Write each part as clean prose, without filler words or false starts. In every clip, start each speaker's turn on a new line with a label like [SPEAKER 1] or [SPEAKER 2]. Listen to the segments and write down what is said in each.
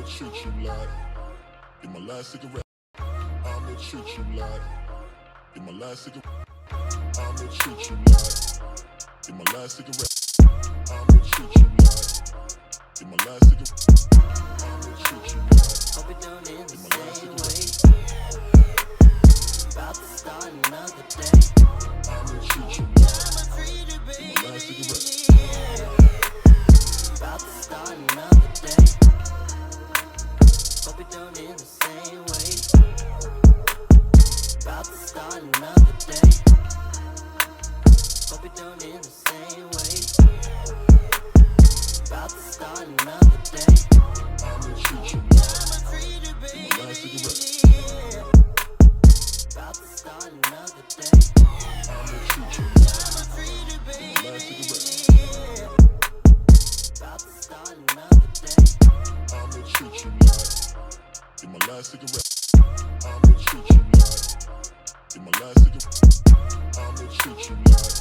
[SPEAKER 1] treat you like in my last cigarette. I'ma treat you like in my last cigarette. I'ma treat you like in my last cigarette. I'ma treat you like in my last cigarette. I'ma treat you like
[SPEAKER 2] Hope it don't end
[SPEAKER 1] in my
[SPEAKER 2] the
[SPEAKER 1] last
[SPEAKER 2] same
[SPEAKER 1] cigarette.
[SPEAKER 2] way. About to start another day.
[SPEAKER 1] I'ma treat you like in my last cigarette.
[SPEAKER 2] About to start another day. Hope it don't end the same way. About to start another day. Hope it don't end the same way. About to start another day.
[SPEAKER 1] I'ma treat you like in my last cigarette.
[SPEAKER 2] About to start another day.
[SPEAKER 1] I'ma treat you like in my last cigarette.
[SPEAKER 2] About to start another day.
[SPEAKER 1] I'ma treat you like in my last cigarette. I'ma treat you like in my last cigarette. I'ma treat you like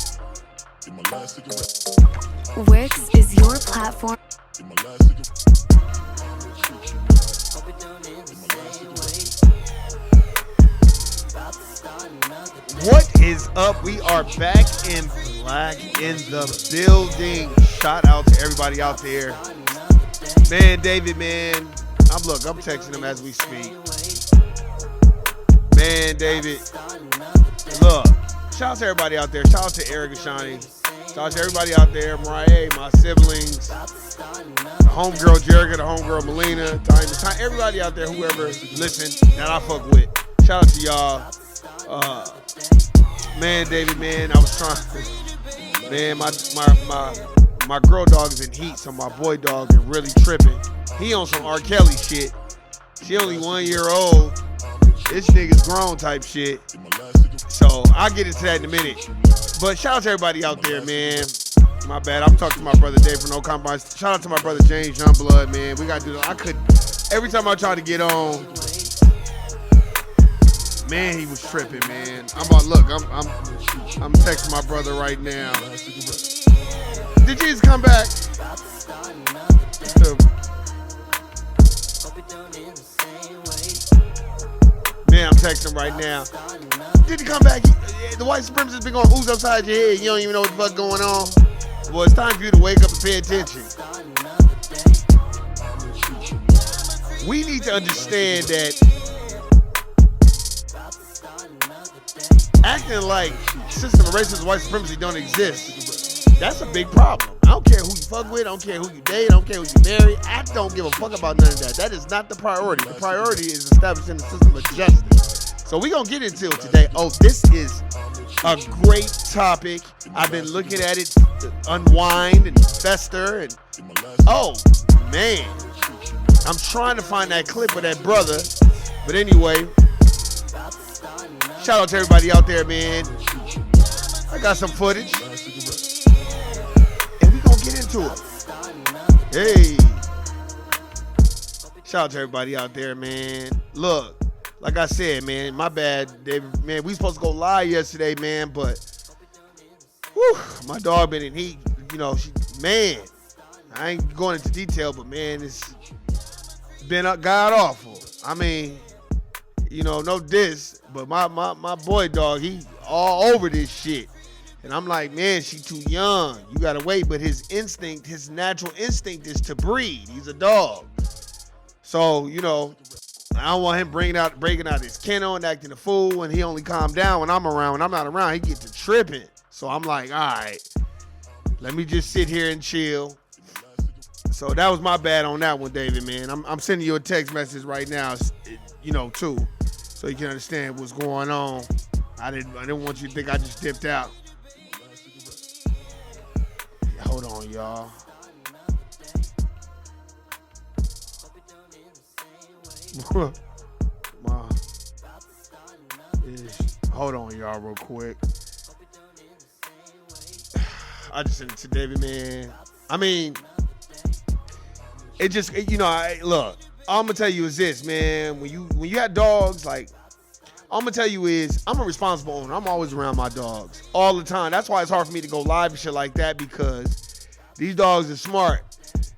[SPEAKER 1] in my last cigarette.
[SPEAKER 3] Wix is your platform.
[SPEAKER 1] In my last cigarette. I'ma treat you like
[SPEAKER 2] Hope it don't end the
[SPEAKER 1] in my last
[SPEAKER 2] same
[SPEAKER 1] cigarette.
[SPEAKER 2] way. About to start another day.
[SPEAKER 4] What is up? We are back in black in the building. Shout out to everybody out there. Man, David, man. I'm texting him as we speak. Man, David. Look, shout out to everybody out there. Shout out to Eric and Shawnee. Shout out to everybody out there. Mariah, my siblings. The homegirl Jerica, the homegirl Melina. Time, everybody out there, whoever listen that I fuck with. Shout out to y'all. Man, David, man, I was trying. Man, my girl dog is in heat, so my boy dog is really tripping. He on some R. Kelly shit. She only 1 year old. This nigga's grown type shit. So I'll get into that in a minute. But shout out to everybody out there, man. My bad. I'm talking to my brother Dave for No Compromise. Shout out to my brother James Youngblood, man. We gotta do that. I could every time I try to get on. Man, he was tripping, man. I'm texting my brother right now. Did Jesus come back? Man, I'm texting him right now. Did he come back? The white supremacist been going ooze upside your head. You don't even know what the fuck going on. Well, it's time for you to wake up and pay attention. We need to understand that acting like system of racism and white supremacy don't exist, that's a big problem. I don't care who you fuck with, I don't care who you date, I don't care who you marry. I don't give a fuck about none of that. That is not the priority. The priority is establishing the system of justice. So we're going to get into it today. Oh, this is a great topic. I've been looking at it unwind and fester. And oh, man. I'm trying to find that clip of that brother. But anyway, shout out to everybody out there, man. I got some footage. And we're going to get into it. Hey. Shout out to everybody out there, man. Look, like I said, man, my bad, David. Man, we supposed to go live yesterday, man, but whew, my dog been in heat. You know, man, I ain't going into detail, but man, it's been god awful. I mean, you know, no diss, but my boy dog, he all over this shit. And I'm like, man, she too young. You gotta wait. But his natural instinct is to breed. He's a dog. So, you know, I don't want him breaking out his kennel and acting a fool, and he only calm down when I'm around. When I'm not around, he get to tripping. So I'm like, all right, let me just sit here and chill. So that was my bad on that one, David, man. I'm sending you a text message right now, you know, too, so you can understand what's going on. I didn't want you to think I just dipped out. Hold on, y'all. Hold on, y'all, real quick. I just sent it to David, man. I mean, it just, you know, look, all I'm gonna tell you is this, man. When you have dogs, like, all I'm gonna tell you is I'm a responsible owner. I'm always around my dogs all the time. That's why it's hard for me to go live and shit like that, because these dogs are smart.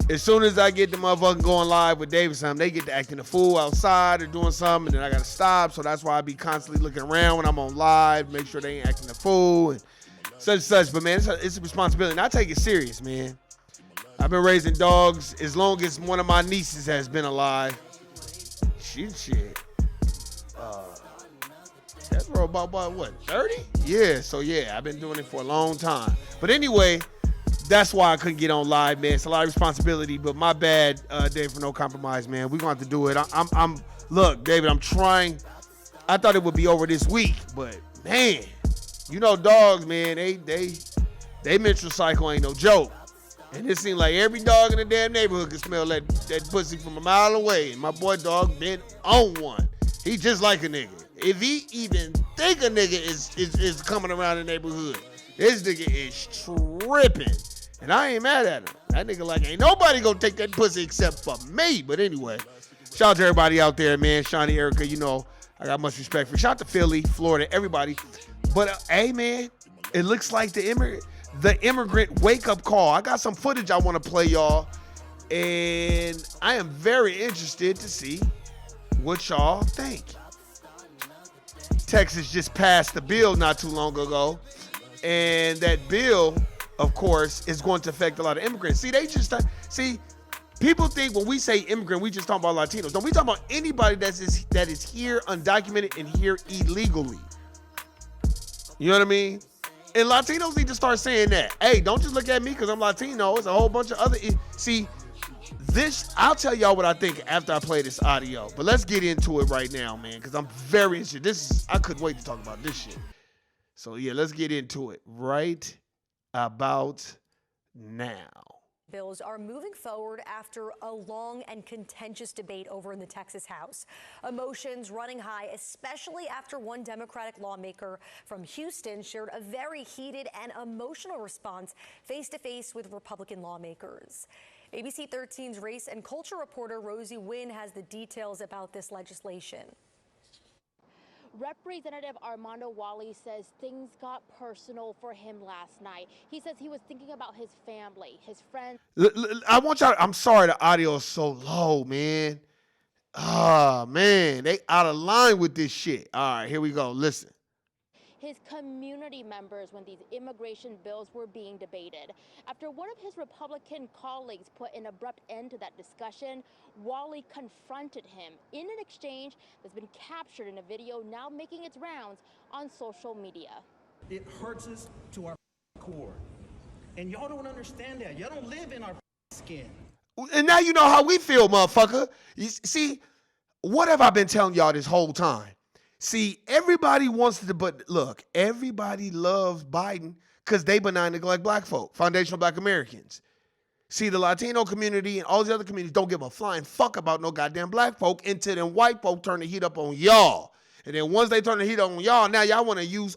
[SPEAKER 4] As soon as I get the motherfucker going live with David something, they get to acting a fool outside or doing something, and then I gotta stop. So that's why I be constantly looking around when I'm on live, make sure they ain't acting a fool and such. But man, it's a responsibility, and I take it serious, man. I've been raising dogs as long as one of my nieces has been alive. Shit. That's about what, 30? Yeah, so yeah, I've been doing it for a long time. But anyway, that's why I couldn't get on live, man. It's a lot of responsibility, but my bad, Dave, for no compromise, man. We're going to have to do it. Look, David, I'm trying. I thought it would be over this week, but man, you know dogs, man, they menstrual cycle ain't no joke. And it seems like every dog in the damn neighborhood can smell that pussy from a mile away. And my boy dog been on one. He just like a nigga. If he even think a nigga is coming around the neighborhood, this nigga is tripping. And I ain't mad at him. That nigga like, ain't nobody gonna take that pussy except for me. But anyway, shout out to everybody out there, man. Shawnee, Erica, you know, I got much respect for you. Shout out to Philly, Florida, everybody. But hey, man, it looks like the immigrant wake-up call. I got some footage I want to play, y'all. And I am very interested to see what y'all think. Texas just passed the bill not too long ago. And that bill, of course, is going to affect a lot of immigrants. See, people think when we say immigrant, we just talking about Latinos. No, we talking about anybody that is here undocumented and here illegally. You know what I mean? And Latinos need to start saying that. Hey, don't just look at me because I'm Latino. It's a whole bunch of other. See, I'll tell y'all what I think after I play this audio. But let's get into it right now, man, because I'm very interested. I couldn't wait to talk about this shit. So, yeah, let's get into it right about now.
[SPEAKER 5] Bills are moving forward after a long and contentious debate over in the Texas House. Emotions running high, especially after one Democratic lawmaker from Houston shared a very heated and emotional response face-to-face with Republican lawmakers. ABC 13's race and culture reporter Rosie Wynn has the details about this legislation.
[SPEAKER 6] Representative Armando Wally says things got personal for him last night. He says he was thinking about his family, his friends.
[SPEAKER 4] I want y'all, I'm sorry the audio is so low, man. Oh, man, they out of line with this shit. All right, here we go. Listen.
[SPEAKER 6] His community members when these immigration bills were being debated. After one of his Republican colleagues put an abrupt end to that discussion, Wally confronted him in an exchange that's been captured in a video now making its rounds on social media.
[SPEAKER 7] It hurts us to our core. And y'all don't understand that. Y'all don't live in our skin.
[SPEAKER 4] And now you know how we feel, motherfucker. You see, what have I been telling y'all this whole time? See, everybody wants to, but look, everybody loves Biden because they benign neglect black folk, foundational black Americans. See, the Latino community and all these other communities don't give a flying fuck about no goddamn black folk until them white folk turn the heat up on y'all. And then once they turn the heat on y'all, now y'all want to use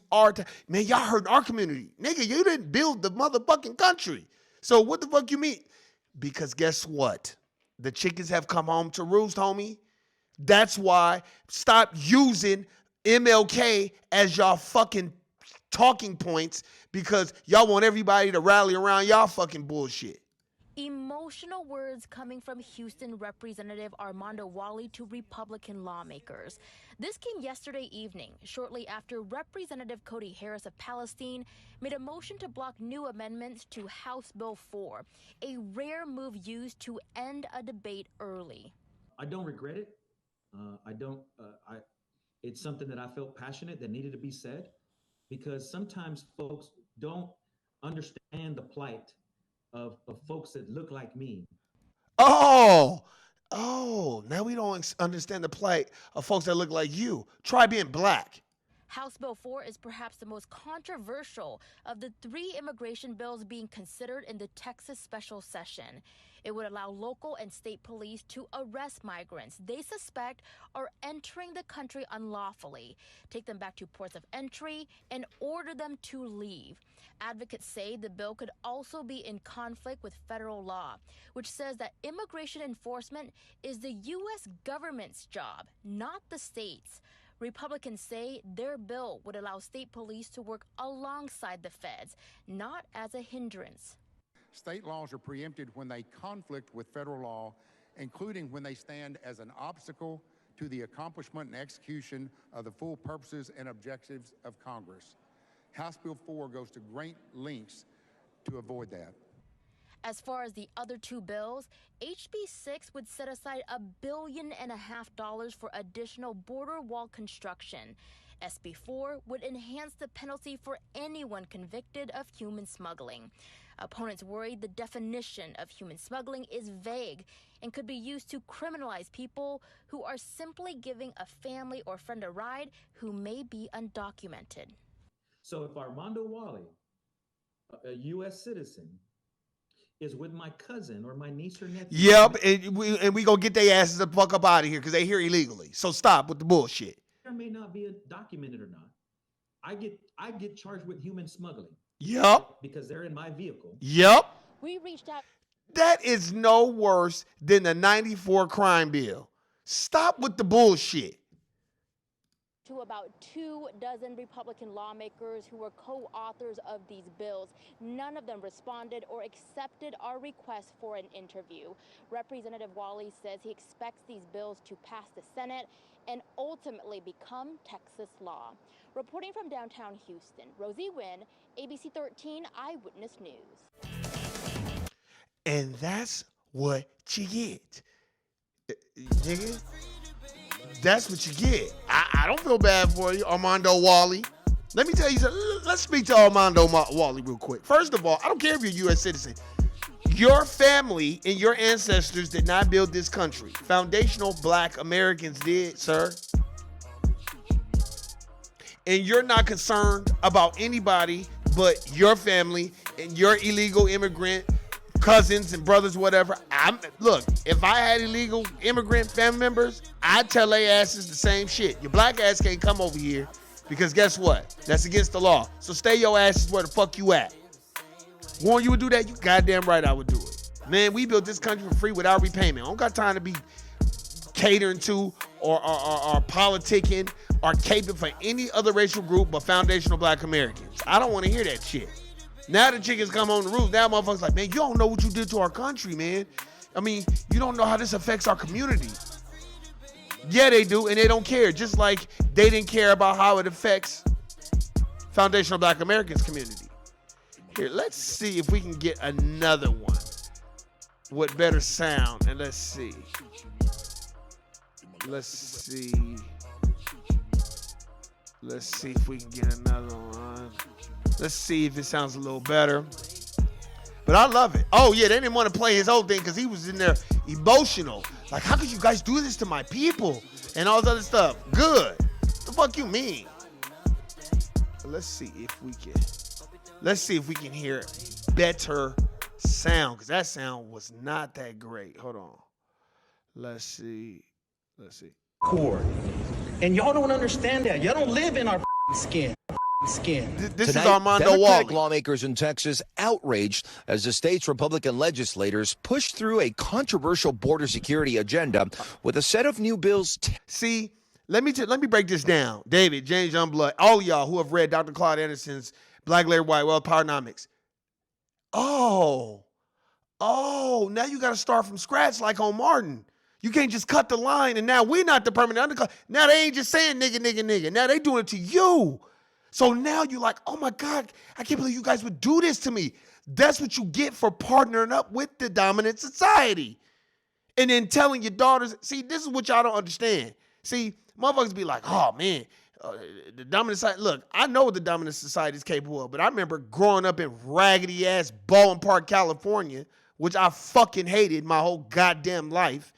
[SPEAKER 4] man, y'all hurt our community. Nigga, you didn't build the motherfucking country. So what the fuck you mean? Because guess what? The chickens have come home to roost, homie. That's why stop using MLK as y'all fucking talking points because y'all want everybody to rally around y'all fucking bullshit.
[SPEAKER 6] Emotional words coming from Houston Representative Armando Wally to Republican lawmakers. This came yesterday evening, shortly after Representative Cody Harris of Palestine made a motion to block new amendments to House Bill 4, a rare move used to end a debate early.
[SPEAKER 8] I don't regret it. It's something that I felt passionate that needed to be said because sometimes folks don't understand the plight of folks that look like me.
[SPEAKER 4] Oh, now we don't understand the plight of folks that look like you. Try being black.
[SPEAKER 6] House Bill 4 is perhaps the most controversial of the 3 immigration bills being considered in the Texas special session. It would allow local and state police to arrest migrants they suspect are entering the country unlawfully, take them back to ports of entry, and order them to leave. Advocates say the bill could also be in conflict with federal law, which says that immigration enforcement is the U.S. government's job, not the states. Republicans say their bill would allow state police to work alongside the feds, not as a hindrance.
[SPEAKER 9] State laws are preempted when they conflict with federal law, including when they stand as an obstacle to the accomplishment and execution of the full purposes and objectives of Congress. House Bill 4 goes to great lengths to avoid that.
[SPEAKER 6] As far as the other two bills, HB 6 would set aside $1.5 billion for additional border wall construction. SB 4 would enhance the penalty for anyone convicted of human smuggling. Opponents worry the definition of human smuggling is vague and could be used to criminalize people who are simply giving a family or friend a ride who may be undocumented.
[SPEAKER 8] So if Armando Wally, a U.S. citizen, is with my cousin or my niece or nephew.
[SPEAKER 4] Yep, and we gonna get their asses the fuck up out of here because they here illegally. So stop with the bullshit.
[SPEAKER 8] There may not be documented or not. I get charged with human smuggling.
[SPEAKER 4] Yep.
[SPEAKER 8] Because they're in my vehicle.
[SPEAKER 4] Yep.
[SPEAKER 6] We reached out.
[SPEAKER 4] That is no worse than the 94 crime bill. Stop with the bullshit.
[SPEAKER 6] To about 24 Republican lawmakers who were co-authors of these bills. None of them responded or accepted our request for an interview. Representative Wally says he expects these bills to pass the Senate and ultimately become Texas law. Reporting from downtown Houston, Rosie Wynn, ABC 13 Eyewitness News.
[SPEAKER 4] And that's what you get. Nigga. That's what you get. I don't feel bad for you, Armando Wally. Let me tell you something. Let's speak to Armando Wally real quick. First of all, I don't care if you're a U.S. citizen. Your family and your ancestors did not build this country. Foundational Black Americans did, sir. And you're not concerned about anybody but your family and your illegal immigrant cousins and brothers, whatever. Look, if I had illegal immigrant family members, I'd tell their asses the same shit. Your black ass can't come over here because guess what? That's against the law. So stay your asses where the fuck you at. Warn you would do that? You goddamn right I would do it. Man, we built this country for free without repayment. I don't got time to be catering to or politicking or caping for any other racial group but foundational Black Americans. I don't want to hear that shit. Now the chickens come on the roof. Now motherfuckers like, man, you don't know what you did to our country, man. I mean, you don't know how this affects our community. Yeah, they do, and they don't care. Just like they didn't care about how it affects foundational Black Americans community. Here, let's see if we can get another one with better sound. And let's see. Let's see if we can get another one. Let's see if it sounds a little better. But I love it. Oh, yeah, they didn't want to play his whole thing because he was in there emotional. Like, how could you guys do this to my people? And all this other stuff. Good. The fuck you mean? Let's see if we can hear better sound. Because that sound was not that great. Hold on. Let's see.
[SPEAKER 7] Cord. And y'all don't understand that. Y'all don't live in our skin.
[SPEAKER 4] This
[SPEAKER 10] Tonight,
[SPEAKER 4] is Armando
[SPEAKER 10] Democratic
[SPEAKER 4] Wally.
[SPEAKER 10] lawmakers in Texas outraged as the state's Republican legislators push through a controversial border security agenda with a set of new bills.
[SPEAKER 4] See, let me break this down. David, James Youngblood, all y'all who have read Dr. Claude Anderson's Black Larry White, Wealth Powernomics. Oh, now you got to start from scratch like on Martin. You can't just cut the line and now we're not the permanent undercut. Now they ain't just saying nigga. Now they doing it to you. So now you're like, oh my God, I can't believe you guys would do this to me. That's what you get for partnering up with the dominant society. And then telling your daughters, see, this is what y'all don't understand. See, motherfuckers be like, oh man, the dominant society. Look, I know what the dominant society is capable of, but I remember growing up in raggedy ass Baldwin Park, California, which I fucking hated my whole goddamn life.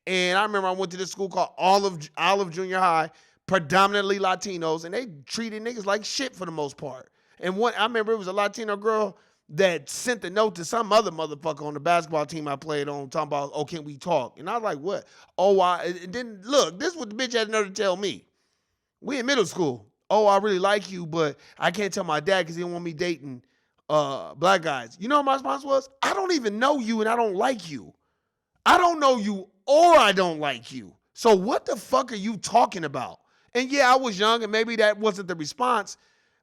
[SPEAKER 4] And I remember I went to this school called Olive Junior High, predominantly Latinos, and they treated niggas like shit for the most part. And I remember it was a Latino girl that sent the note to some other motherfucker on the basketball team I played on talking about, oh, can we talk? And I was like, what? And then look, this is what the bitch had to know to tell me. We in middle school. Oh, I really like you, but I can't tell my dad because he don't want me dating black guys. You know what my response was? I don't even know you and I don't like you. I don't know you or I don't like you. So what the fuck are you talking about? And yeah, I was young and maybe that wasn't the response,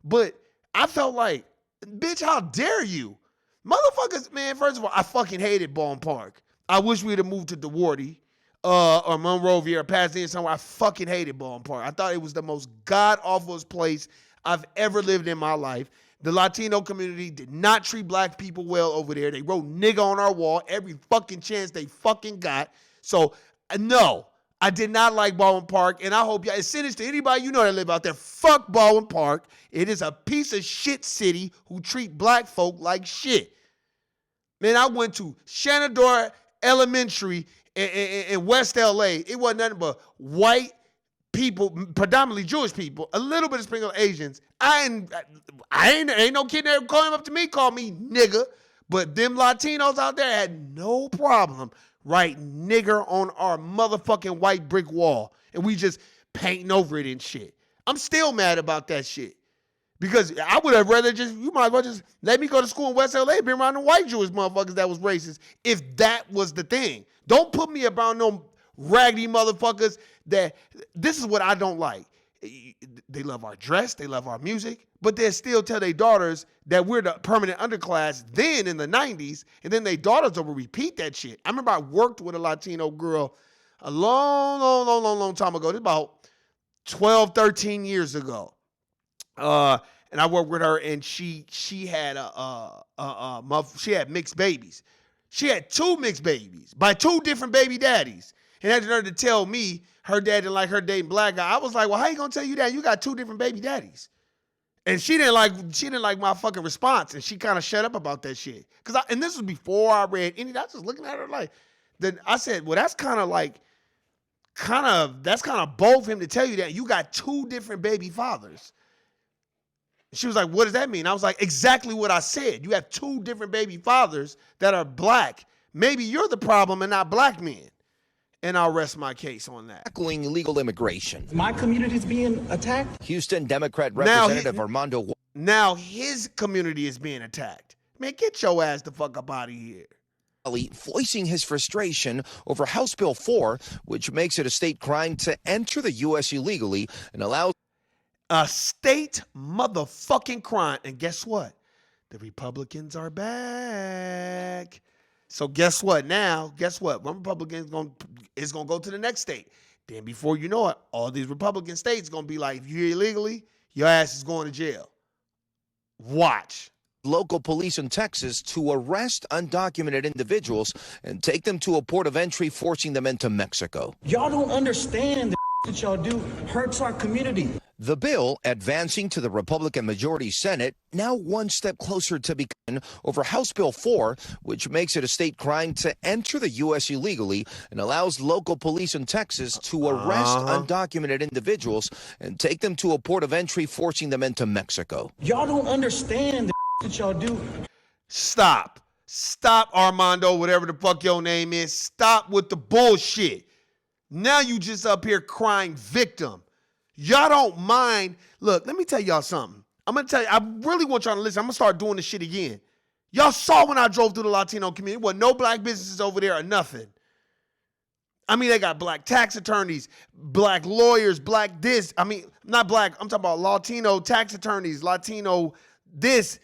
[SPEAKER 4] but I felt like, bitch, how dare you? Motherfuckers, man, first of all, I fucking hated Baldwin Park. I wish we'd have moved to DeWarty or Monrovia or Pasadena somewhere. I fucking hated Baldwin Park. I thought it was the most god-awfulest place I've ever lived in my life. The Latino community did not treat black people well over there. They wrote nigga on our wall every fucking chance they fucking got. So, no, I did not like Baldwin Park, and I hope y'all send this to anybody you know that live out there. Fuck Baldwin Park. It is a piece of shit city who treat black folk like shit. Man, I went to Shenandoah Elementary in West LA. It wasn't nothing but white people, predominantly Jewish people, a little bit of sprinkle of Asians. Ain't no kid there calling up to me, call me nigga. But them Latinos out there had no problem writing nigger on our motherfucking white brick wall. And we just painting over it and shit. I'm still mad about that shit. Because I would have rather you might as well just let me go to school in West LA, be around the white Jewish motherfuckers that was racist, if that was the thing. Don't put me around no raggedy motherfuckers this is what I don't like. They love our dress, they love our music, but they still tell their daughters that we're the permanent underclass then in the 90s, and then their daughters will repeat that shit. I remember I worked with a Latino girl a long time ago. This about 12, 13 years ago. And I worked with her, and she had she had mixed babies. She had 2 mixed babies by 2 different baby daddies. And had her to tell me her dad didn't like her dating black guy. I was like, well, how you gonna tell you that? You got 2 different baby daddies. And she didn't like my fucking response, and she kind of shut up about that shit. And this was before I read any. I was just looking at her like, then I said, well, that's kind of bold for him to tell you that you got 2 different baby fathers. She was like, what does that mean? I was like, exactly what I said. You have 2 different baby fathers that are black. Maybe you're the problem and not black men. And I'll rest my case on that.
[SPEAKER 10] Tackling illegal immigration.
[SPEAKER 7] My community is being attacked.
[SPEAKER 10] Houston Democrat Representative Armando.
[SPEAKER 4] Now his community is being attacked. Man, get your ass the fuck up out of here.
[SPEAKER 10] Voicing his frustration over House Bill 4, which makes it a state crime to enter the U.S. illegally and allows
[SPEAKER 4] a state motherfucking crime. And guess what? The Republicans are back. So guess what now? Guess what? One Republican is gonna go to the next state. Then before you know it, all these Republican states gonna be like, if you're here illegally, your ass is going to jail. Watch.
[SPEAKER 10] Local police in Texas to arrest undocumented individuals and take them to a port of entry, forcing them into Mexico.
[SPEAKER 7] Y'all don't understand the that y'all do hurts our community.
[SPEAKER 10] The bill, advancing to the Republican majority Senate, now one step closer to becoming over House Bill 4, which makes it a state crime to enter the U.S. illegally and allows local police in Texas to arrest undocumented individuals and take them to a port of entry, forcing them into Mexico.
[SPEAKER 7] Y'all don't understand the that y'all do.
[SPEAKER 4] Stop, Armando, whatever the fuck your name is. Stop with the bullshit. Now you just up here crying victim. Y'all don't mind. Look, let me tell y'all something. I'm going to tell you, I really want y'all to listen. I'm going to start doing this shit again. Y'all saw when I drove through the Latino community, well, no black businesses over there or nothing. I mean, they got black tax attorneys, black lawyers, black this. I mean, not black. I'm talking about Latino tax attorneys, Latino this.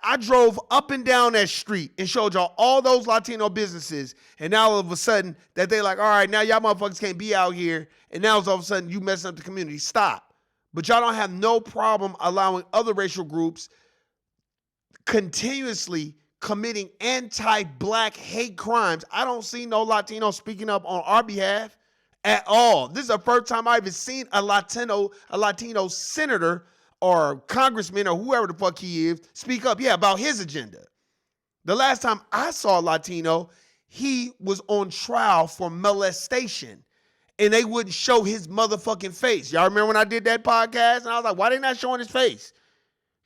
[SPEAKER 4] I drove up and down that street and showed y'all all those Latino businesses. And now all of a sudden that they like, all right, now y'all motherfuckers can't be out here. And now all of a sudden you messing up the community. Stop. But y'all don't have no problem allowing other racial groups continuously committing anti-black hate crimes. I don't see no Latino speaking up on our behalf at all. This is the first time I've even seen a Latino senator or congressman or whoever the fuck he is speak up, about his agenda. The last time I saw a Latino, he was on trial for molestation, and they wouldn't show his motherfucking face. Y'all remember when I did that podcast? And I was like, why they not showing his face?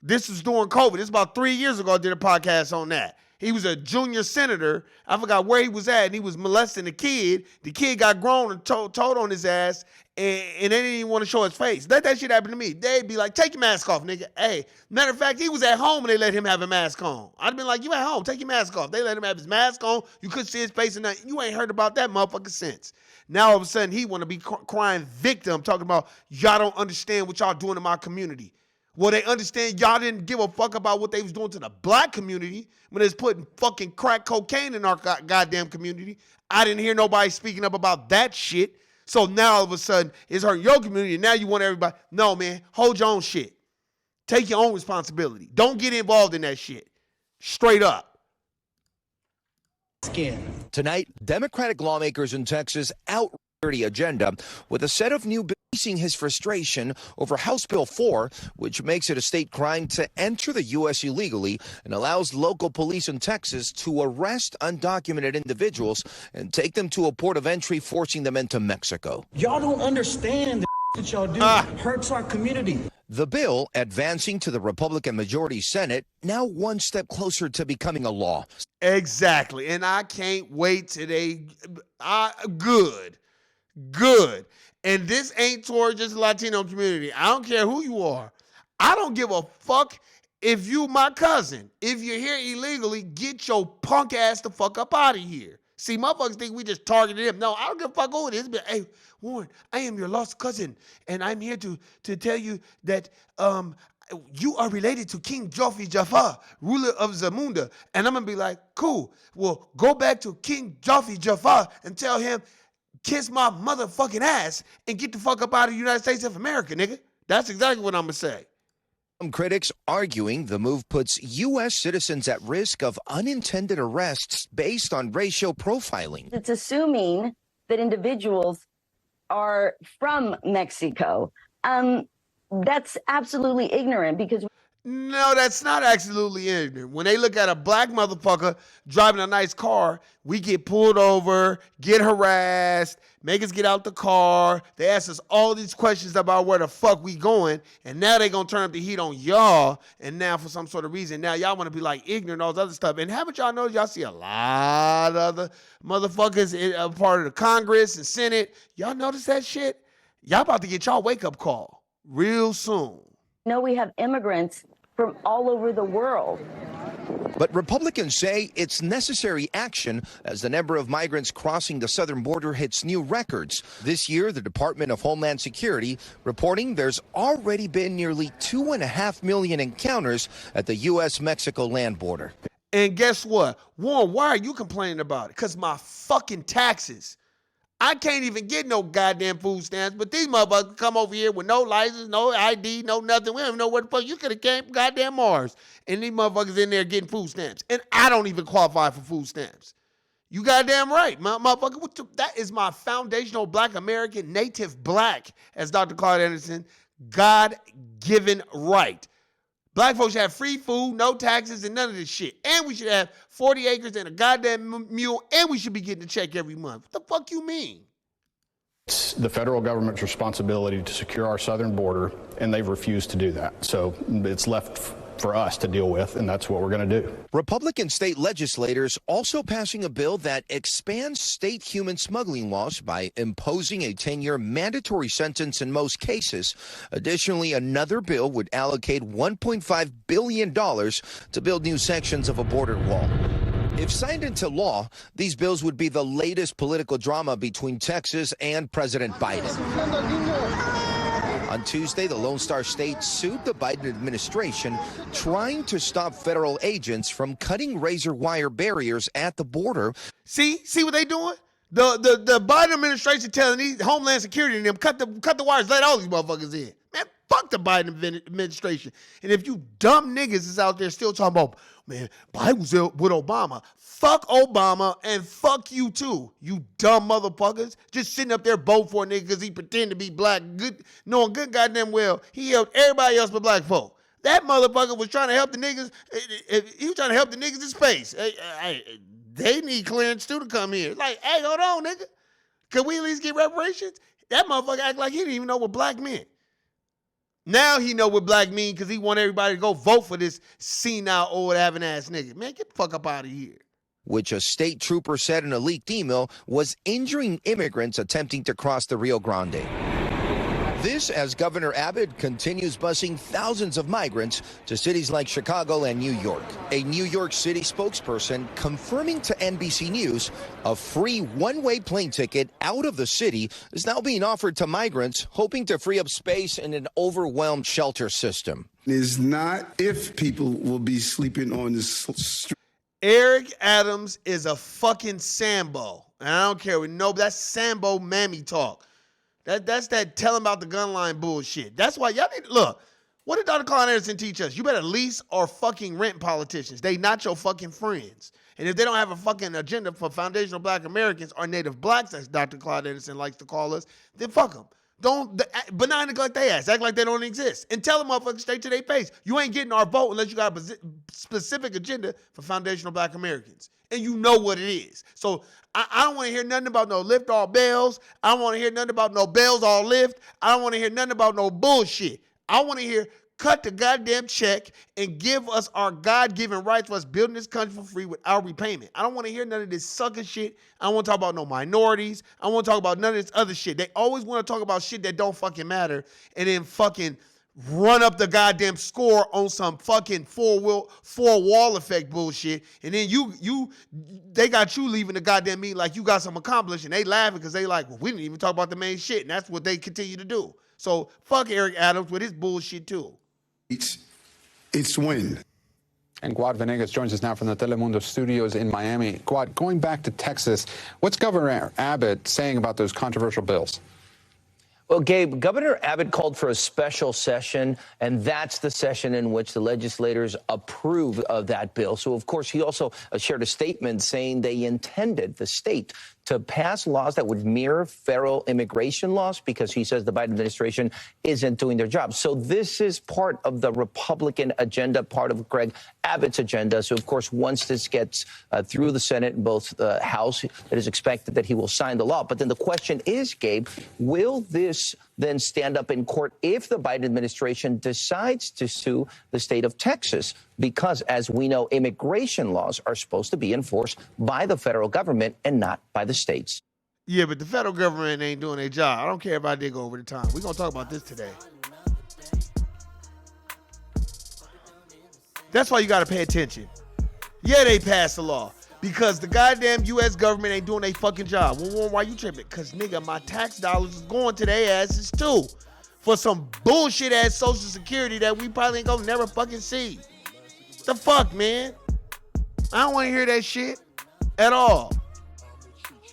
[SPEAKER 4] This was during COVID. This is about 3 years ago I did a podcast on that. He was a junior senator. I forgot where he was at, and he was molesting a kid. The kid got grown and told on his ass, and they didn't even want to show his face. Let that shit happen to me. They'd be like, take your mask off, nigga. Hey, matter of fact, he was at home and they let him have a mask on. I'd have been like, you at home, take your mask off. They let him have his mask on. You couldn't see his face and nothing. You ain't heard about that motherfucker since. Now all of a sudden he want to be crying victim, talking about y'all don't understand what y'all doing in my community. Well, they understand y'all didn't give a fuck about what they was doing to the black community when they was putting fucking crack cocaine in our goddamn community. I didn't hear nobody speaking up about that shit. So now all of a sudden it's hurting your community and now you want everybody. No, man, hold your own shit. Take your own responsibility. Don't get involved in that shit. Straight up.
[SPEAKER 10] Tonight, Democratic lawmakers in Texas outright the agenda with a set of new bills easing his frustration over House Bill 4, which makes it a state crime to enter the U.S. illegally and allows local police in Texas to arrest undocumented individuals and take them to a port of entry, forcing them into Mexico.
[SPEAKER 7] Y'all don't understand that y'all do hurts our community.
[SPEAKER 10] The bill, advancing to the Republican majority Senate, now one step closer to becoming a law.
[SPEAKER 4] Exactly. And I can't wait today. Good. And this ain't toward just the Latino community. I don't care who you are. I don't give a fuck if you my cousin. If you're here illegally, get your punk ass the fuck up out of here. See, motherfuckers think we just targeted him. No, I don't give a fuck who it is. But, hey, Warren, I am your lost cousin, and I'm here to tell you that you are related to King Joffrey Jafar, ruler of Zamunda. And I'm going to be like, cool. Well, go back to King Joffrey Jafar and tell him, kiss my motherfucking ass and get the fuck up out of the United States of America, nigga. That's exactly what I'm going to say.
[SPEAKER 10] Some critics arguing the move puts U.S. citizens at risk of unintended arrests based on racial profiling.
[SPEAKER 11] It's assuming that individuals are from Mexico. That's absolutely ignorant because...
[SPEAKER 4] No, that's not absolutely ignorant. When they look at a black motherfucker driving a nice car, we get pulled over, get harassed, make us get out the car. They ask us all these questions about where the fuck we going, and now they gonna turn up the heat on y'all, and now for some sort of reason, now y'all want to be like ignorant and all this other stuff. And haven't y'all noticed y'all see a lot of other motherfuckers in part of the Congress and Senate? Y'all notice that shit? Y'all about to get y'all wake-up call real soon.
[SPEAKER 11] No, we have immigrants from all over the world.
[SPEAKER 10] But Republicans say it's necessary action as the number of migrants crossing the southern border hits new records. This year, the Department of Homeland Security reporting there's already been nearly 2.5 million encounters at the U.S.-Mexico land border.
[SPEAKER 4] And guess what? Warren, why are you complaining about it? Because my fucking taxes. I can't even get no goddamn food stamps, but these motherfuckers come over here with no license, no ID, no nothing. We don't even know where the fuck you could have came from goddamn Mars. And these motherfuckers in there getting food stamps. And I don't even qualify for food stamps. You goddamn right, motherfucker. That is my foundational black American, native black, as Dr. Claude Anderson, God-given right. Black folks should have free food, no taxes, and none of this shit. And we should have 40 acres and a goddamn mule, and we should be getting a check every month. What the fuck you mean?
[SPEAKER 12] It's the federal government's responsibility to secure our southern border, and they've refused to do that. So it's left for us to deal with, and that's what we're going to do.
[SPEAKER 10] Republican state legislators also passing a bill that expands state human smuggling laws by imposing a 10-year mandatory sentence in most cases. Additionally, another bill would allocate $1.5 billion to build new sections of a border wall. If signed into law, these bills would be the latest political drama between Texas and President Biden. On Tuesday, the Lone Star State sued the Biden administration, trying to stop federal agents from cutting razor wire barriers at the border.
[SPEAKER 4] See what they doing? The Biden administration telling these Homeland Security and them cut the wires, let all these motherfuckers in. Man, fuck the Biden administration. And if you dumb niggas is out there still talking about, man, Biden was with Obama. Fuck Obama and fuck you too, you dumb motherfuckers. Just sitting up there voting for a nigga because he pretend to be black, good, knowing good goddamn well he helped everybody else but black folk. That motherfucker was trying to help the niggas. He was trying to help the niggas in space. They need clearance too to come here. Like, hey, hold on, nigga. Can we at least get reparations? That motherfucker act like he didn't even know what black meant. Now he know what black mean because he want everybody to go vote for this senile old having ass nigga. Man, get the fuck up out of here.
[SPEAKER 10] Which a state trooper said in a leaked email was injuring immigrants attempting to cross the Rio Grande. This as Governor Abbott continues busing thousands of migrants to cities like Chicago and New York. A New York City spokesperson confirming to NBC News a free one-way plane ticket out of the city is now being offered to migrants hoping to free up space in an overwhelmed shelter system.
[SPEAKER 13] is not if people will be sleeping on the street.
[SPEAKER 4] Eric Adams is a fucking Sambo. And I don't care what that's Sambo mammy talk. That's that tell him about the gun line bullshit. That's why y'all need to look. What did Dr. Colin Anderson teach us? You better lease or fucking rent politicians. They not your fucking friends. And if they don't have a fucking agenda for foundational black Americans or native blacks, as Dr. Claude Anderson likes to call us, then fuck them. Don't benign neglect they ass. Act like they don't exist. And tell them motherfuckers straight to their face. You ain't getting our vote unless you got a specific agenda for foundational black Americans. And you know what it is. So I don't want to hear nothing about no lift all bells. I don't want to hear nothing about no bells all lift. I don't want to hear nothing about no bullshit. I want to hear cut the goddamn check and give us our God-given rights for us building this country for free without repayment. I don't want to hear none of this sucker shit. I don't want to talk about no minorities. I don't want to talk about none of this other shit. They always want to talk about shit that don't fucking matter and then fucking run up the goddamn score on some fucking four wall effect bullshit. And then they got you leaving the goddamn meeting like you got something accomplished, and they laughing because they like, well, we didn't even talk about the main shit. And that's what they continue to do. So fuck Eric Adams with his bullshit too.
[SPEAKER 13] It's when.
[SPEAKER 14] And Guad Venegas joins us now from the Telemundo studios in Miami. Guad, going back to Texas, what's Governor Abbott saying about those controversial bills?
[SPEAKER 15] Well, Gabe, Governor Abbott called for a special session, and that's the session in which the legislators approved of that bill. So, of course, he also shared a statement saying they intended the state to pass laws that would mirror federal immigration laws because he says the Biden administration isn't doing their job. So this is part of the Republican agenda, part of Greg Abbott's agenda. So, of course, once this gets through the Senate and both the House, it is expected that he will sign the law. But then the question is, Gabe, will this then stand up in court if the Biden administration decides to sue the state of Texas? Because, as we know, immigration laws are supposed to be enforced by the federal government and not by the states.
[SPEAKER 4] Yeah, but the federal government ain't doing their job. I don't care if I did go over the time. We're going to talk about this today. That's why you got to pay attention. Yeah, they passed the law. Because the goddamn U.S. government ain't doing their fucking job. Well, why you tripping? Because, nigga, my tax dollars is going to their asses, too. For some bullshit-ass Social Security that we probably ain't gonna never fucking see. The fuck, man? I don't want to hear that shit at all.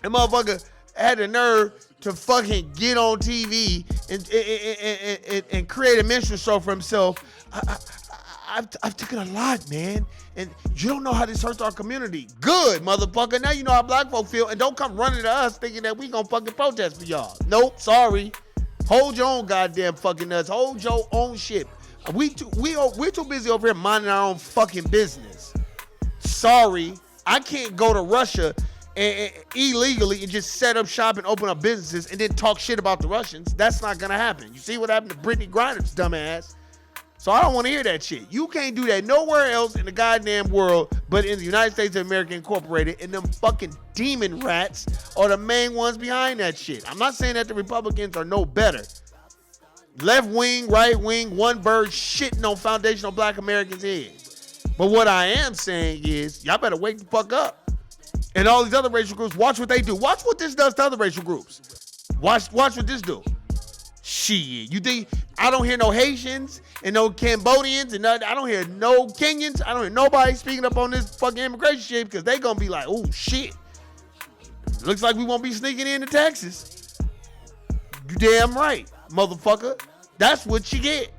[SPEAKER 4] That motherfucker had the nerve to fucking get on TV and create a minstrel show for himself. I've taken a lot, man. And you don't know how this hurts our community. Good, motherfucker. Now you know how black folk feel. And don't come running to us thinking that we gonna fucking protest for y'all. Nope, sorry. Hold your own goddamn fucking nuts. Hold your own shit. We're too busy over here minding our own fucking business. Sorry. I can't go to Russia and illegally and just set up shop and open up businesses and then talk shit about the Russians. That's not gonna happen. You see what happened to Brittany Griner's dumbass? So I don't want to hear that shit. You can't do that nowhere else in the goddamn world but in the United States of America Incorporated, and them fucking demon rats are the main ones behind that shit. I'm not saying that the Republicans are no better. Left wing, right wing, one bird shitting on foundational black Americans' heads. But what I am saying is, y'all better wake the fuck up. And all these other racial groups, watch what they do. Watch what this does to other racial groups. Watch what this do. Shit, you think I don't hear no Haitians and no Cambodians and I don't hear no Kenyans. I don't hear nobody speaking up on this fucking immigration shit because they gonna be like, oh shit. Looks like we won't be sneaking into Texas. You damn right, motherfucker. That's what you get.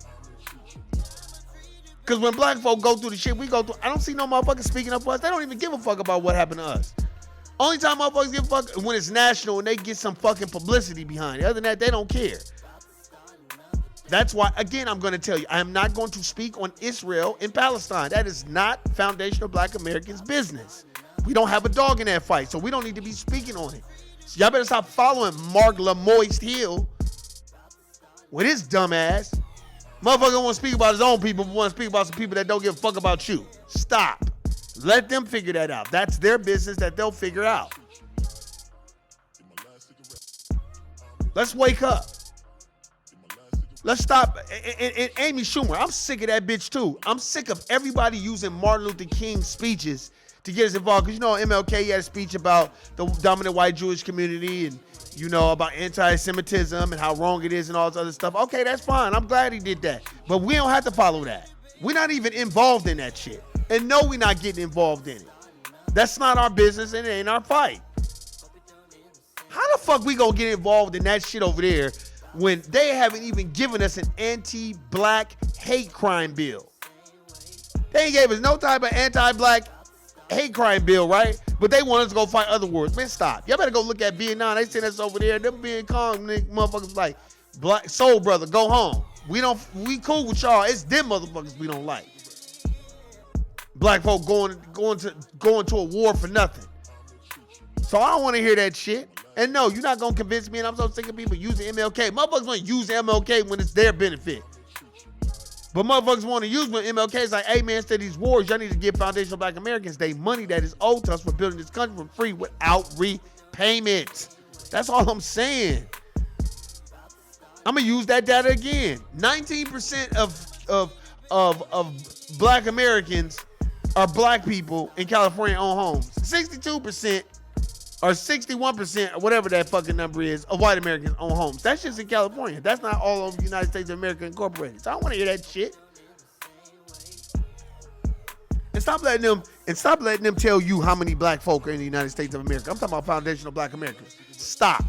[SPEAKER 4] Because when black folk go through the shit we go through, I don't see no motherfuckers speaking up for us. They don't even give a fuck about what happened to us. Only time motherfuckers give a fuck is when it's national and they get some fucking publicity behind it. Other than that, they don't care. That's why, again, I'm going to tell you, I am not going to speak on Israel and Palestine. That is not foundational black Americans' business. We don't have a dog in that fight, so we don't need to be speaking on it. So y'all better stop following Mark Lamoist Hill with his dumb ass. Motherfucker don't want to speak about his own people, but want to speak about some people that don't give a fuck about you. Stop. Let them figure that out. That's their business that they'll figure out. Let's wake up. Let's stop. And Amy Schumer, I'm sick of that bitch too. I'm sick of everybody using Martin Luther King speeches to get us involved. Because, you know, MLK, he had a speech about the dominant white Jewish community and, you know, about anti-Semitism and how wrong it is and all this other stuff. Okay, that's fine. I'm glad he did that. But we don't have to follow that. We're not even involved in that shit. And no, we're not getting involved in it. That's not our business and it ain't our fight. How the fuck we gonna get involved in that shit over there when they haven't even given us an anti-black hate crime bill? They ain't gave us no type of anti-black hate crime bill, right? But they want us to go fight other wars. Man, stop. Y'all better go look at Vietnam. They send us over there. Them being calm, motherfuckers like, black soul brother, go home. We cool with y'all. It's them motherfuckers we don't like. Black folk going to a war for nothing. So I don't want to hear that shit. And no, you're not going to convince me, and I'm so sick of people using MLK. Motherfuckers want to use MLK when it's their benefit. But motherfuckers want to use when MLK is like, hey man, instead of these wars, y'all need to give foundational black Americans their money that is owed to us for building this country for free without repayment. That's all I'm saying. I'm going to use that data again. 19% of black Americans are black people in California own homes. 62% or 61%, or whatever that fucking number is, of white Americans own homes. That's just in California. That's not all over the United States of America Incorporated. So I don't want to hear that shit. And stop letting them tell you how many black folk are in the United States of America. I'm talking about foundational black Americans. Stop.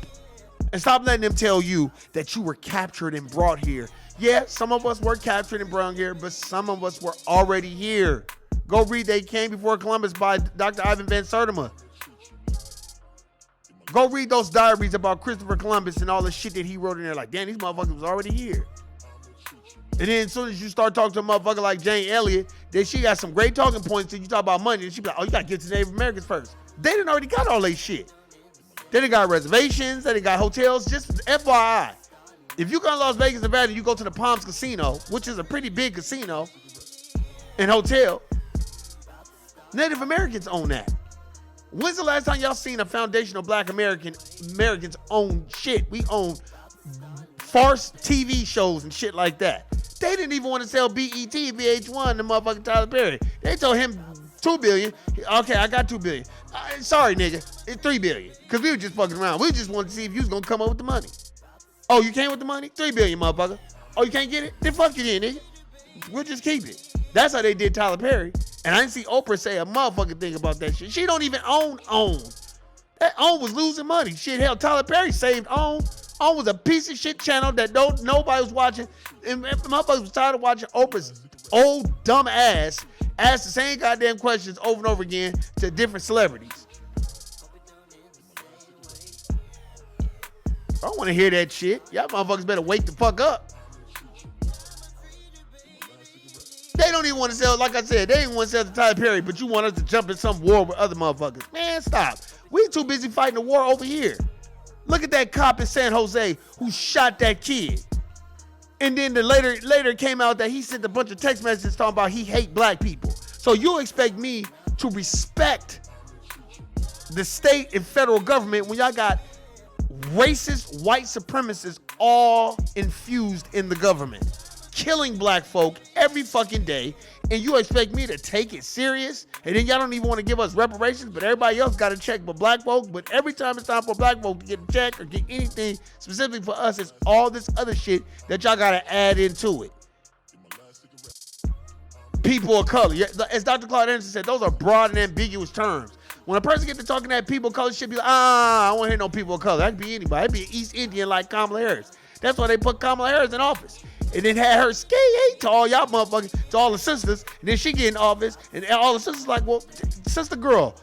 [SPEAKER 4] And stop letting them tell you that you were captured and brought here. Yeah, some of us were captured and brought here, but some of us were already here. Go read They Came Before Columbus by Dr. Ivan Van Sertima. Go read those diaries about Christopher Columbus and all the shit that he wrote in there. Like, damn, these motherfuckers was already here. And then as soon as you start talking to a motherfucker like Jane Elliott, then she got some great talking points. And you talk about money, and she be like, oh, you got to get to the Native Americans first. They done already got all that shit. They done got reservations. They done got hotels. Just FYI, if you go to Las Vegas, Nevada, you go to the Palms Casino, which is a pretty big casino and hotel, Native Americans own that. When's the last time y'all seen a foundational black Americans own shit? We own farce TV shows and shit like that. They didn't even want to sell BET, VH1, the motherfucking Tyler Perry. They told him $2 billion. Okay, I got $2 billion. Sorry, nigga, it's $3 billion. Because we were just fucking around. We just wanted to see if you was going to come up with the money. Oh, you came with the money? $3 billion, motherfucker. Oh, you can't get it? Then fuck you then, nigga. We'll just keep it. That's how they did Tyler Perry. And I didn't see Oprah say a motherfucking thing about that shit. She don't even own OWN. That OWN was losing money. Shit, hell, Tyler Perry saved OWN. OWN was a piece of shit channel that nobody was watching. And motherfuckers was tired of watching Oprah's old dumb ass ask the same goddamn questions over and over again to different celebrities. I don't want to hear that shit. Y'all motherfuckers better wake the fuck up. They don't even want to sell, like I said, they didn't want to sell to Tyler Perry, but you want us to jump in some war with other motherfuckers. Man, stop. We too busy fighting the war over here. Look at that cop in San Jose who shot that kid. And then later came out that he sent a bunch of text messages talking about he hate black people. So you expect me to respect the state and federal government when y'all got racist white supremacists all infused in the government, killing black folk every fucking day, and you expect me to take it serious? And then y'all don't even want to give us reparations, but everybody else got a check but black folk. But every time it's time for black folk to get a check or get anything specifically for us, it's all this other shit that y'all got to add into it. People of color. As Dr. Claude Anderson said, those are broad and ambiguous terms. When a person gets to talking that people of color shit, be like, I don't want to hear no people of color. That could be anybody. That'd be an East Indian like Kamala Harris. That's why they put Kamala Harris in office. And then had her skate to all y'all motherfuckers, to all the sisters. And then she get in office, and all the sisters like, well, sister girl,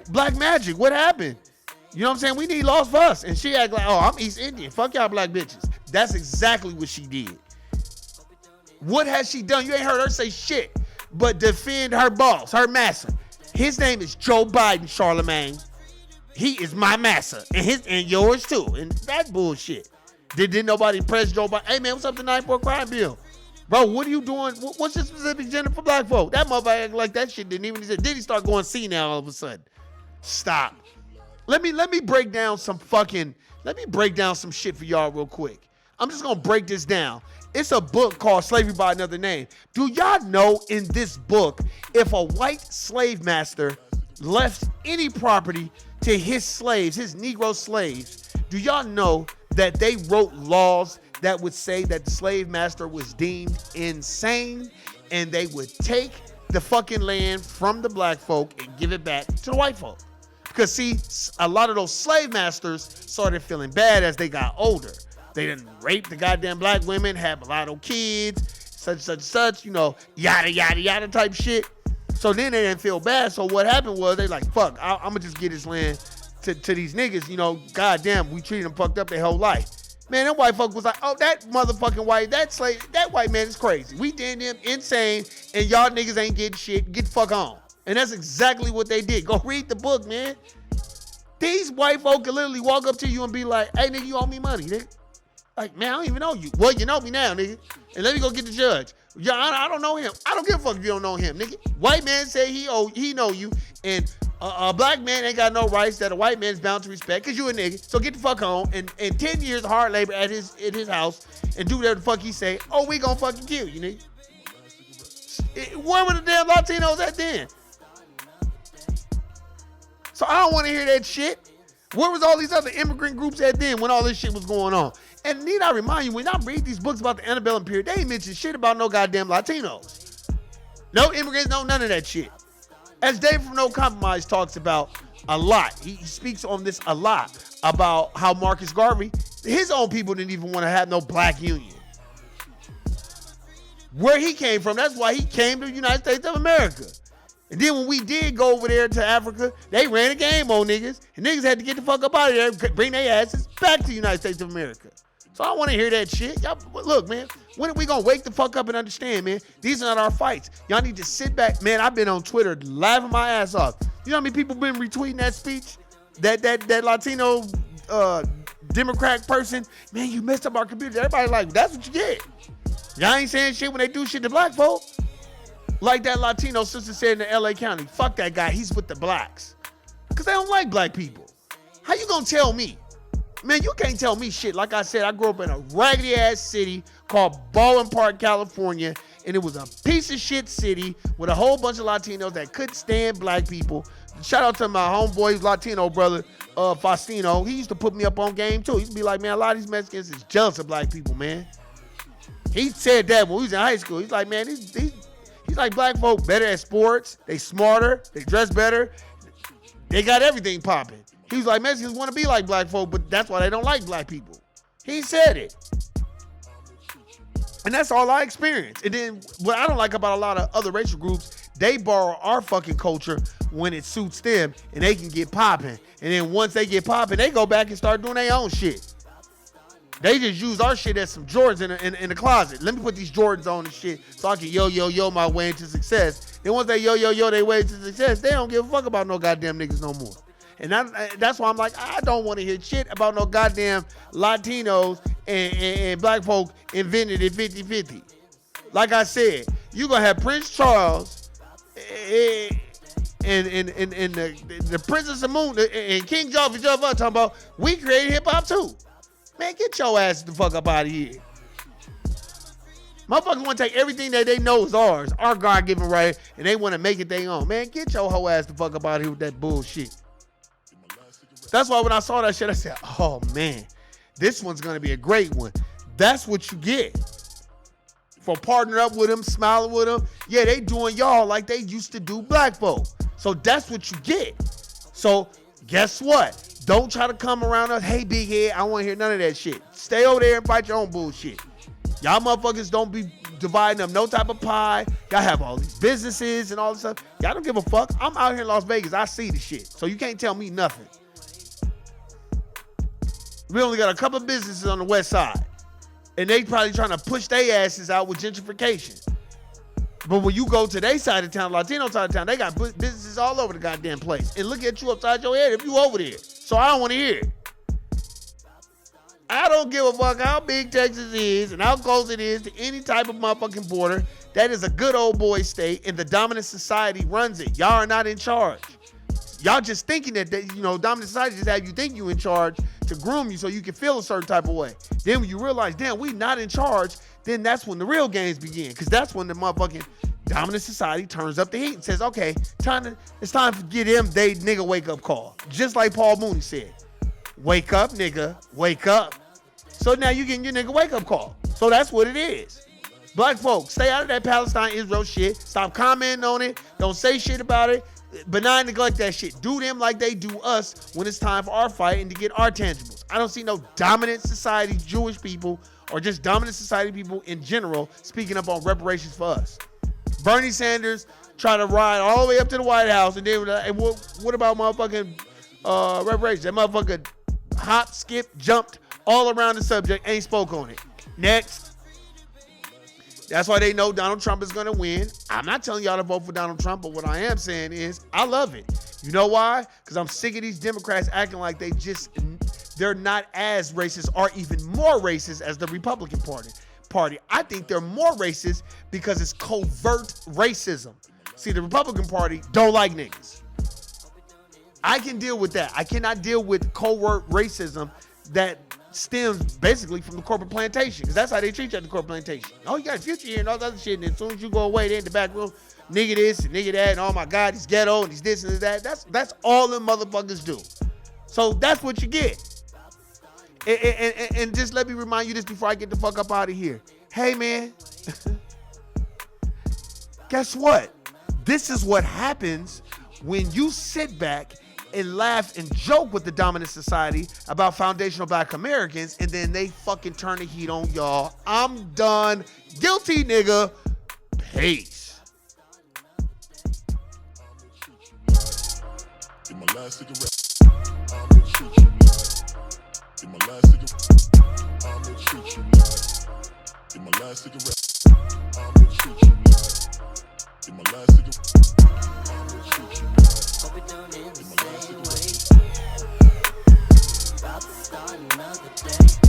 [SPEAKER 4] black magic, what happened? You know what I'm saying? We need laws for us. And she act like, oh, I'm East Indian. Fuck y'all black bitches. That's exactly what she did. What has she done? You ain't heard her say shit but defend her boss, her master. His name is Joe Biden, Charlemagne. He is my master, and yours too. And that bullshit. Did nobody press Joe Biden? Hey man, what's up tonight for a crime bill? Bro, what are you doing? What's your specific agenda for black folk? That motherfucker act like that shit didn't even exist. Then he start going senile all of a sudden. Stop. Let me break down some shit for y'all real quick. I'm just gonna break this down. It's a book called Slavery by Another Name. Do y'all know in this book, if a white slave master left any property to his slaves, his Negro slaves, do y'all know that they wrote laws that would say that the slave master was deemed insane and they would take the fucking land from the black folk and give it back to the white folk? Because see, a lot of those slave masters started feeling bad as they got older. They didn't rape the goddamn black women, have mulatto kids, such, you know, yada, yada, yada type shit. So then they didn't feel bad. So what happened was they like, fuck, I'm going to just get this land to these niggas. You know, goddamn, we treated them fucked up their whole life. Man, that white folk was like, oh, that motherfucking white, that white man is crazy. We did him insane, and y'all niggas ain't getting shit. Get the fuck on. And that's exactly what they did. Go read the book, man. These white folk can literally walk up to you and be like, hey, nigga, you owe me money, nigga. Like, man, I don't even know you. Well, you know me now, nigga. And let me go get the judge. Yeah, I don't know him. I don't give a fuck if you don't know him, nigga. White man say he know you, and a black man ain't got no rights that a white man's bound to respect because you a nigga. So get the fuck on and 10 years of hard labor at his house and do whatever the fuck he say. Oh, we gonna fucking kill you, nigga. Where were the damn Latinos at then? So I don't want to hear that shit. Where was all these other immigrant groups at then when all this shit was going on? And need I remind you, when I read these books about the antebellum period, they ain't mention shit about no goddamn Latinos. No immigrants, no none of that shit. As Dave from No Compromise talks about a lot, he speaks on this a lot about how Marcus Garvey, his own people didn't even want to have no black union. Where he came from, that's why he came to the United States of America. And then when we did go over there to Africa, they ran a game on niggas, and niggas had to get the fuck up out of there, bring their asses back to the United States of America. So I don't want to hear that shit. Y'all, look, man, when are we going to wake the fuck up and understand, man? These are not our fights. Y'all need to sit back. Man, I've been on Twitter laughing my ass off. You know how many people been retweeting that speech? That Latino Democrat person? Man, you messed up our computer. Everybody like, that's what you get. Y'all ain't saying shit when they do shit to black folk. Like that Latino sister said in the LA County, fuck that guy, he's with the blacks. Because they don't like black people. How you going to tell me? Man, you can't tell me shit. Like I said, I grew up in a raggedy-ass city called Baldwin Park, California, and it was a piece of shit city with a whole bunch of Latinos that couldn't stand black people. Shout out to my homeboy's Latino brother, Faustino. He used to put me up on game, too. He used to be like, man, a lot of these Mexicans is jealous of black people, man. He said that when we was in high school. He's like, man, he's like, black folk better at sports. They smarter. They dress better. They got everything popping. He was like, Mexicans want to be like black folk, but that's why they don't like black people. He said it. And that's all I experienced. And then what I don't like about a lot of other racial groups, they borrow our fucking culture when it suits them and they can get popping. And then once they get popping, they go back and start doing their own shit. They just use our shit as some Jordans in the closet. Let me put these Jordans on and shit so I can yo my way into success. Then once they yo their way to success, they don't give a fuck about no goddamn niggas no more. And that's why I'm like, I don't want to hear shit about no goddamn Latinos and black folk invented it 50-50. Like I said, you going to have Prince Charles and the Princess of Moon and King George talking about, we created hip-hop too. Man, get your ass the fuck up out of here. Motherfuckers want to take everything that they know is ours, our God-given right, and they want to make it their own. Man, get your whole ass the fuck up out of here with that bullshit. That's why when I saw that shit, I said, oh, man, this one's going to be a great one. That's what you get for partnering up with them, smiling with them. Yeah, they doing y'all like they used to do black folk. So that's what you get. So guess what? Don't try to come around us, hey, big head, I don't want to hear none of that shit. Stay over there and fight your own bullshit. Y'all motherfuckers don't be dividing up no type of pie. Y'all have all these businesses and all this stuff. Y'all don't give a fuck. I'm out here in Las Vegas. I see the shit. So you can't tell me nothing. We only got a couple of businesses on the west side. And they probably trying to push their asses out with gentrification. But when you go to their side of town, Latino side of town, they got businesses all over the goddamn place. And look at you upside your head if you over there. So I don't want to hear it. I don't give a fuck how big Texas is and how close it is to any type of motherfucking border. That is a good old boy state, and the dominant society runs it. Y'all are not in charge. Y'all just thinking that, dominant society just have you think you in charge to groom you so you can feel a certain type of way. Then when you realize, damn, we not in charge, then that's when the real games begin. Because that's when the motherfucking dominant society turns up the heat and says, okay, it's time to get them they nigga wake up call. Just like Paul Mooney said, wake up, nigga, wake up. So now you getting your nigga wake up call. So that's what it is. Black folks, stay out of that Palestine-Israel shit. Stop commenting on it. Don't say shit about it. Benign neglect that shit. Do them like they do us when it's time for our fight and to get our tangibles. I don't see no dominant society Jewish people or just dominant society people in general speaking up on reparations for us. Bernie Sanders tried to ride all the way up to the White House, and then what about motherfucking reparations? That motherfucker hop, skip, jumped all around the subject, ain't spoke on it. Next. That's why they know Donald Trump is going to win. I'm not telling y'all to vote for Donald Trump, but what I am saying is I love it. You know why? Because I'm sick of these Democrats acting like they're not as racist or even more racist as the Republican Party. I think they're more racist because it's covert racism. See, the Republican Party don't like niggas. I can deal with that. I cannot deal with covert racism that stems basically from the corporate plantation, because that's how they treat you at the corporate plantation. Oh, you got a future here and all that other shit, and as soon as you go away, they're in the back room, nigga this and nigga that, and oh my God, he's ghetto and he's this and that. That's all them motherfuckers do. So that's what you get. And just let me remind you this before I get the fuck up out of here. Hey man, guess what? This is what happens when you sit back and laugh and joke with the dominant society about foundational Black Americans, and then they fucking turn the heat on y'all. I'm done. Guilty, nigga. Peace.
[SPEAKER 1] In my last cigarette, I'ma treat you like. In my last cigarette, I'ma treat you like. In my last cigarette, I'ma treat you like. In my last cigarette, I'ma treat you like.
[SPEAKER 2] Hope we don't end the same way. About to start another day.